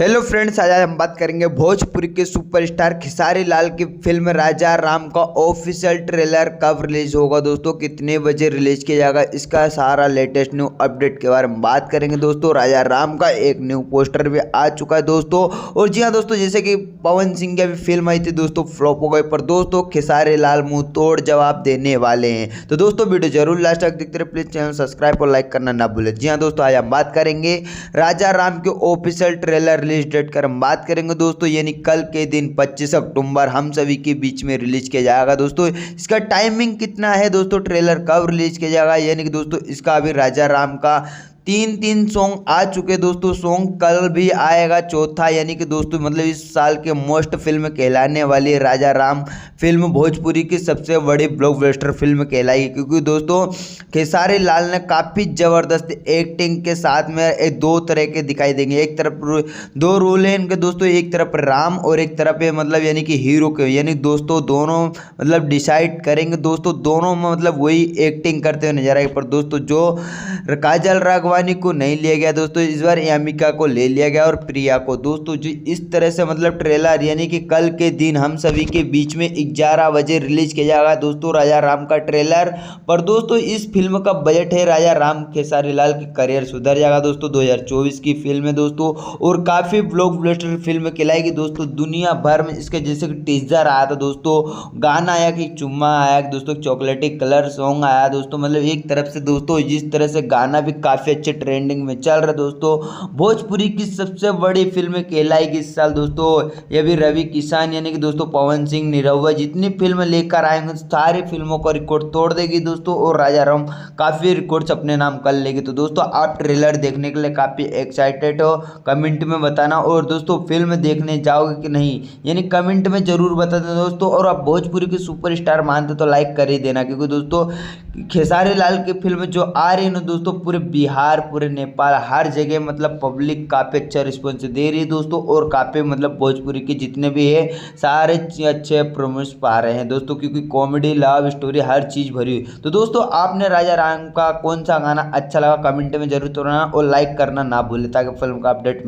Hello friends, आज हम बात करेंगे भोजपुरी के सुपरस्टार खेसारी लाल की फिल्म राजा राम का ऑफिशियल ट्रेलर कब रिलीज होगा दोस्तों, कितने बजे रिलीज किया जाएगा, इसका सारा लेटेस्ट न्यू अपडेट के बारे में बात करेंगे दोस्तों। राजा राम का एक न्यू पोस्टर भी आ चुका है दोस्तों। और जी हाँ दोस्तों, जैसे कि पवन सिंह की अभी फिल्म आई थी दोस्तों, फ्लॉप हो गई, पर दोस्तों खेसारी लाल मुंह तोड़ जवाब देने वाले हैं। तो दोस्तों वीडियो जरूर लास्ट तक देखते रहे, प्लीज चैनल सब्सक्राइब और लाइक करना ना भूलें। जी हाँ दोस्तों, आज हम बात करेंगे राजा राम के ऑफिशियल ट्रेलर रिलीज डेट कर हम बात करेंगे दोस्तों, यानी कल के दिन 25 अक्टूबर हम सभी के बीच में रिलीज किया जाएगा दोस्तों। इसका टाइमिंग कितना है दोस्तों, ट्रेलर कब रिलीज किया जाएगा, यानी कि दोस्तों इसका अभी राजा राम का तीन सॉन्ग आ चुके दोस्तों। सॉन्ग कल भी आएगा चौथा, यानी कि दोस्तों मतलब इस साल के मोस्ट फिल्म कहलाने वाली राजा राम फिल्म भोजपुरी की सबसे बड़ी ब्लॉकबस्टर फिल्म कहलाएगी, क्योंकि दोस्तों खेसारी लाल ने काफ़ी ज़बरदस्त एक्टिंग के साथ में एक दो तरह के दिखाई देंगे। एक तरफ दो रोल हैं इनके दोस्तों, एक तरफ राम और एक तरफ है मतलब यानी कि हीरो के, यानी दोस्तों दोनों मतलब डिसाइड करेंगे दोस्तों, दोनों में मतलब वही एक्टिंग करते हुए नजर आएंगे। पर दोस्तों जो काजल राघवानी को नहीं लिया गया दोस्तों, इस बार यामिका को ले लिया गया और प्रिया को दोस्तों। जो इस तरह से मतलब ट्रेलर यानी कि कल के दिन हम सभी के बीच में 11 बजे रिलीज किया जाएगा दोस्तों राजा राम का ट्रेलर। पर दोस्तों इस फिल्म का बजट है राजा राम खेसारी लाल की करियर सुधर जाएगा दोस्तों, 2024 की फिल्म है दोस्तों, और काफ़ी ब्लॉकबस्टर फिल्म कहलाएगी दोस्तों दुनिया भर में। इसके जैसे कि टीजर आया था दोस्तों, गाना आया कि चुम्मा आया दोस्तों, चॉकलेटी कलर सॉन्ग आया दोस्तों, मतलब एक तरफ से दोस्तों जिस तरह से गाना भी काफ़ी अच्छे ट्रेंडिंग में चल रहा है दोस्तों। भोजपुरी की सबसे बड़ी फिल्म कहलाएगी इस साल दोस्तों। ये भी रवि किशन यानी कि दोस्तों पवन सिंह निरहुआ जितनी फिल्म लेकर आएंगे सारी फिल्मों का रिकॉर्ड तोड़ देगी दोस्तों, और राजा राम काफ़ी रिकॉर्ड्स अपने नाम कर लेगी। तो दोस्तों आप ट्रेलर देखने के लिए काफ़ी एक्साइटेड हो, कमेंट में बताना। और दोस्तों फिल्म देखने जाओगे कि नहीं, यानी कमेंट में जरूर बता देना दोस्तों। और आप भोजपुरी के सुपरस्टार मानते तो लाइक कर ही देना, क्योंकि दोस्तों खेसारी लाल की फिल्म जो आ रही है ना दोस्तों, पूरे बिहार पूरे नेपाल हर जगह मतलब पब्लिक काफ़ी अच्छा रिस्पॉन्स दे रही है दोस्तों, और काफ़ी मतलब भोजपुरी के जितने भी है सारे अच्छे प्रोमोस पा रहे हैं दोस्तों, क्योंकि कॉमेडी लव स्टोरी हर चीज़ भरी हुई। तो दोस्तों आपने राजा राम का कौन सा गाना अच्छा लगा कमेंट में जरूर बताना, और लाइक करना ना भूलें ताकि फिल्म का अपडेट